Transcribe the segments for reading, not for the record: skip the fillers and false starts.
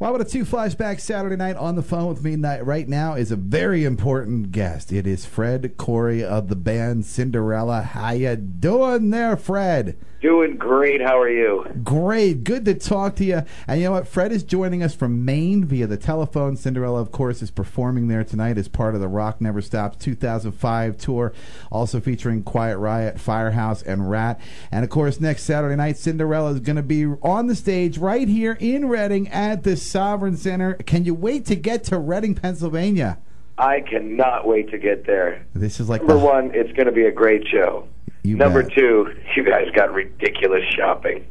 Well, with a 2 Flashback Saturday night, on the phone with me right now is a very important guest. It is Fred Coury of the band Cinderella. How you doing there, Fred? Doing great. How are you? Great. Good to talk to you. And you know what? Fred is joining us from Maine via the telephone. Cinderella, of course, is performing there tonight as part of the Rock Never Stops 2005 tour, also featuring Quiet Riot, Firehouse, and Rat. And, of course, next Saturday night, Cinderella is going to be on the stage right here in Reading at the Sovereign Center. Can you wait to get to Reading, Pennsylvania? I cannot wait to get there. This is like Number one, it's going to be a great show. Number bet. two, you guys got ridiculous shopping.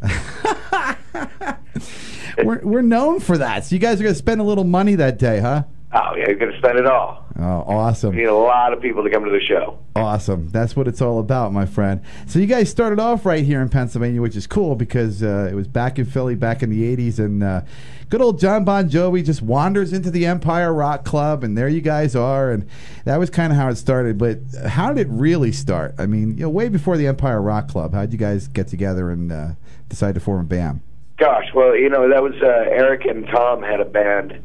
We're known for that. So you guys are going to spend a little money that day, huh? Oh, yeah, you're going to spend it all. Oh, awesome. We need a lot of people to come to the show. Awesome. That's what it's all about, my friend. So you guys started off right here in Pennsylvania, which is cool because it was back in Philly back in the 80s, and good old John Bon Jovi just wanders into the Empire Rock Club, and there you guys are, and that was kind of how it started. But how did it really start? I mean, way before the Empire Rock Club, how did you guys get together and decide to form a band? Gosh, well, that was Eric and Tom had a band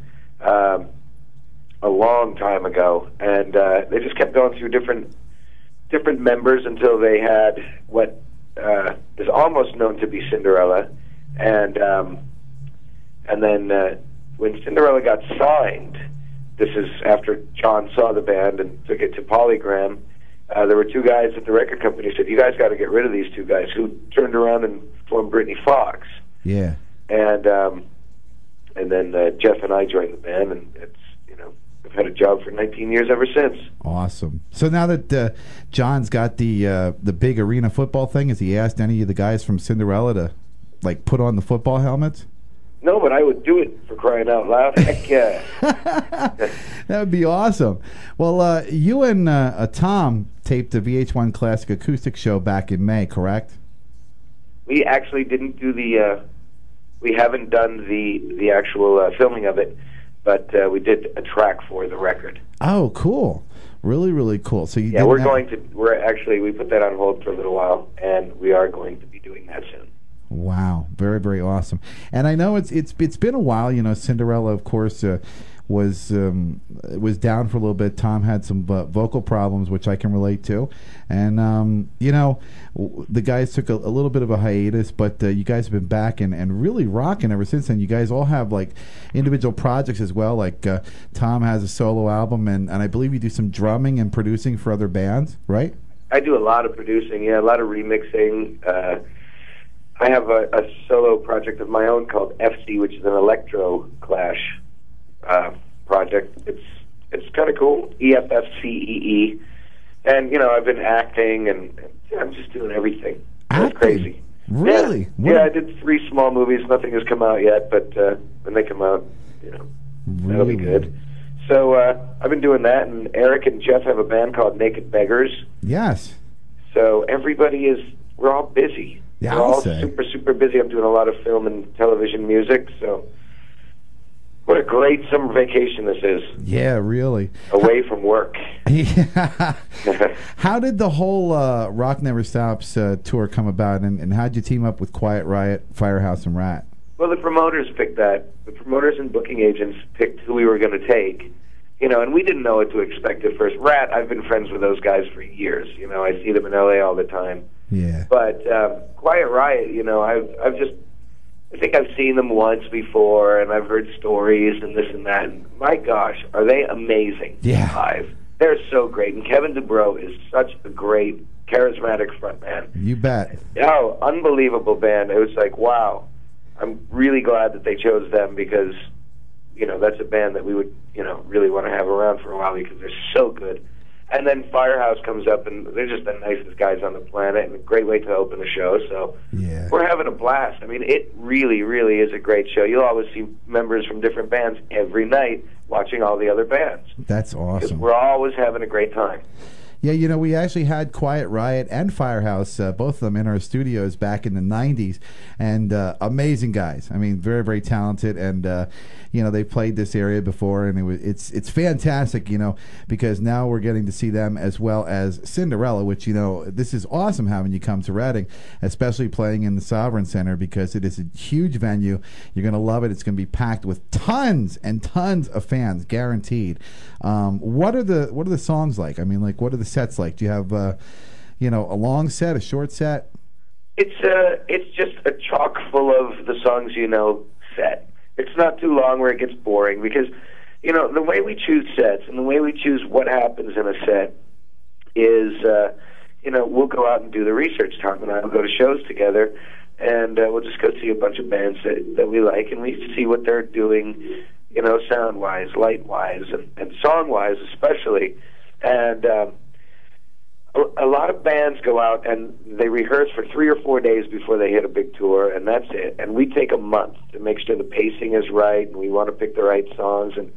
a long time ago, and they just kept going through different members until they had what is almost known to be Cinderella, and then when Cinderella got signed, this is after John saw the band and took it to Polygram. There were two guys at the record company said, "You guys got to get rid of these two guys," who turned around and formed Britney Fox. Yeah, and then Jeff and I joined the band, and it's I've had a job for 19 years ever since. Awesome. So now that John's got the big arena football thing, has he asked any of the guys from Cinderella to put on the football helmets? No, but I would do it, for crying out loud. Heck yeah. That would be awesome. Well, you and Tom taped the VH1 Classic Acoustic Show back in May, correct? We actually didn't do we haven't done the actual filming of it, but we did a track for the record. Oh, cool. Really, really cool. So we put that on hold for a little while, and we are going to be doing that soon. Wow, very, very awesome. And I know it's been a while. Cinderella, of course, was down for a little bit. Tom had some vocal problems, which I can relate to. And the guys took a little bit of a hiatus, but you guys have been back and really rocking ever since then. You guys all have individual projects as well. Tom has a solo album, and I believe you do some drumming and producing for other bands, right? I do a lot of producing, a lot of remixing. I have a solo project of my own called FC, which is an electro clash project. It's kind of cool. EFFCEE, and I've been acting, and I'm just doing everything. It's crazy. Really? Yeah, I did 3 small movies. Nothing has come out yet, but when they come out, that'll be good. So I've been doing that, and Eric and Jeff have a band called Naked Beggars. Yes. So we're all busy. Yeah, we're all super, super busy. I'm doing a lot of film and television music, so what a great summer vacation this is. Yeah, really. Away from work. Yeah. How did the whole Rock Never Stops tour come about, and how did you team up with Quiet Riot, Firehouse, and Rat? Well, the promoters picked that. The promoters and booking agents picked who we were going to take, and we didn't know what to expect at first. Rat, I've been friends with those guys for years. I see them in L.A. all the time. Yeah. But Quiet Riot, I think I've seen them once before, and I've heard stories and this and that. And my gosh, are they amazing live? They're so great. And Kevin DuBrow is such a great, charismatic frontman. You bet. Oh, unbelievable band. It was like, wow. I'm really glad that they chose them because, that's a band that we would, really want to have around for a while because they're so good. And then Firehouse comes up, and they're just the nicest guys on the planet, and a great way to open a show. So we're having a blast. I mean, it really, really is a great show. You'll always see members from different bands every night watching all the other bands. That's awesome. We're always having a great time. Yeah, you know, we actually had Quiet Riot and Firehouse, both of them in our studios back in the 90s, and amazing guys. I mean, very, very talented, and, you know, they played this area before, and it's fantastic, you know, because now we're getting to see them as well as Cinderella, which, you know, this is awesome having you come to Reading, especially playing in the Sovereign Center, because it is a huge venue. You're going to love it. It's going to be packed with tons and tons of fans, guaranteed. What are the songs like? I mean, like, what are the sets like? Do you have, you know, a long set, a short set? It's just a chock full of the songs you know set. It's not too long where it gets boring, because, you know, the way we choose sets and the way we choose what happens in a set is, you know, we'll go out and do the research. Tom and I will go to shows together, and we'll just go see a bunch of bands that we like, and we see what they're doing, you know, sound-wise, light-wise, and song-wise especially. And a lot of bands go out and they rehearse for 3 or 4 days before they hit a big tour, and that's it. And we take a month to make sure the pacing is right, and we want to pick the right songs. And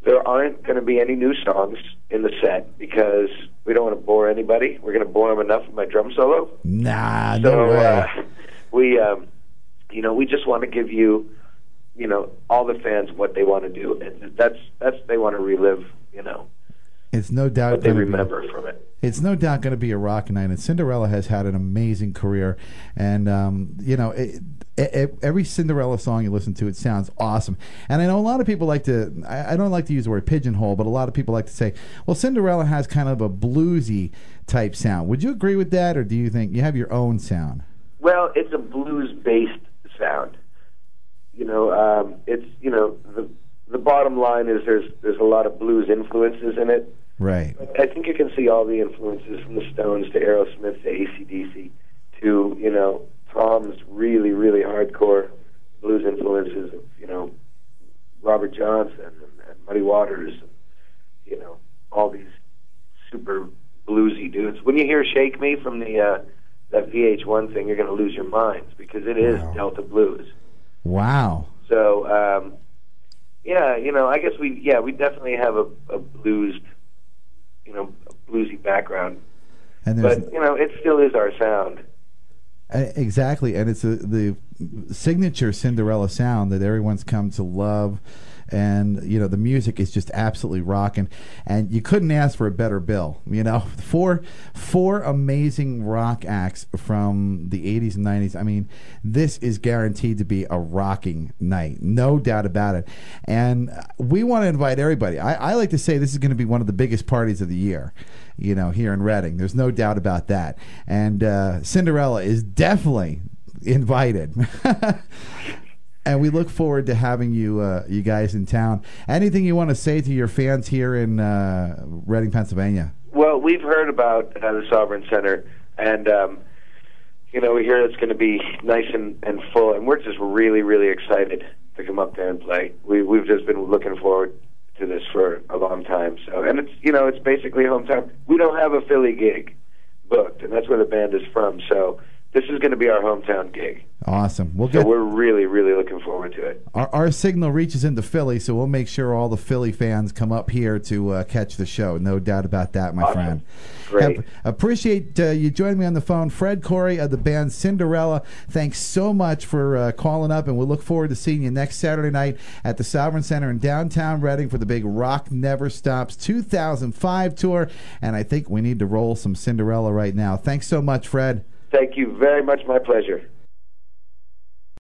there aren't going to be any new songs in the set because we don't want to bore anybody. We're going to bore them enough with my drum solo. Nah, no way. You know, we just want to give you, you know, all the fans what they want to do, and that's they want to relive, you know. It's no doubt what they remember from it. It's no doubt going to be a rock night, and Cinderella has had an amazing career. And you know, every Cinderella song you listen to, it sounds awesome. And I know a lot of people like to. I don't like to use the word pigeonhole, but a lot of people like to say, "Well, Cinderella has kind of a bluesy type sound." Would you agree with that, or do you think you have your own sound? Well, it's a blues-based sound. You know, it's, you know, the bottom line is there's a lot of blues influences in it. Right. I think you can see all the influences from the Stones to Aerosmith to AC/DC to, you know, Tom's really, really hardcore blues influences of, you know, Robert Johnson and Muddy Waters and, you know, all these super bluesy dudes. When you hear Shake Me from the that VH1 thing, you're going to lose your minds, because it is Delta blues. Wow. So, yeah, you know, I guess we definitely have a blues, you know, a bluesy background. But, you know, it still is our sound. Exactly, and it's the signature Cinderella sound that everyone's come to love. And, you know, the music is just absolutely rocking, and you couldn't ask for a better bill. You know, four amazing rock acts from the 80s and 90s. I mean, this is guaranteed to be a rocking night, no doubt about it. And we want to invite everybody. I like to say this is going to be one of the biggest parties of the year, you know, here in Reading. There's no doubt about that. And Cinderella is definitely invited. And we look forward to having you guys in town. Anything you want to say to your fans here in Reading, Pennsylvania? Well, we've heard about the Sovereign Center, and you know, we hear it's going to be nice and full, and we're just really, really excited to come up there and play. We've just been looking forward to this for a long time. So, and it's, you know, it's basically hometown. We don't have a Philly gig booked, and that's where the band is from. So this is going to be our hometown gig. Awesome. So we're really, really looking forward to it. Our signal reaches into Philly, so we'll make sure all the Philly fans come up here to catch the show. No doubt about that, my friend. Great. Appreciate you joining me on the phone. Fred Coury of the band Cinderella, thanks so much for calling up, and we'll look forward to seeing you next Saturday night at the Sovereign Center in downtown Reading for the big Rock Never Stops 2005 tour. And I think we need to roll some Cinderella right now. Thanks so much, Fred. Thank you very much. My pleasure.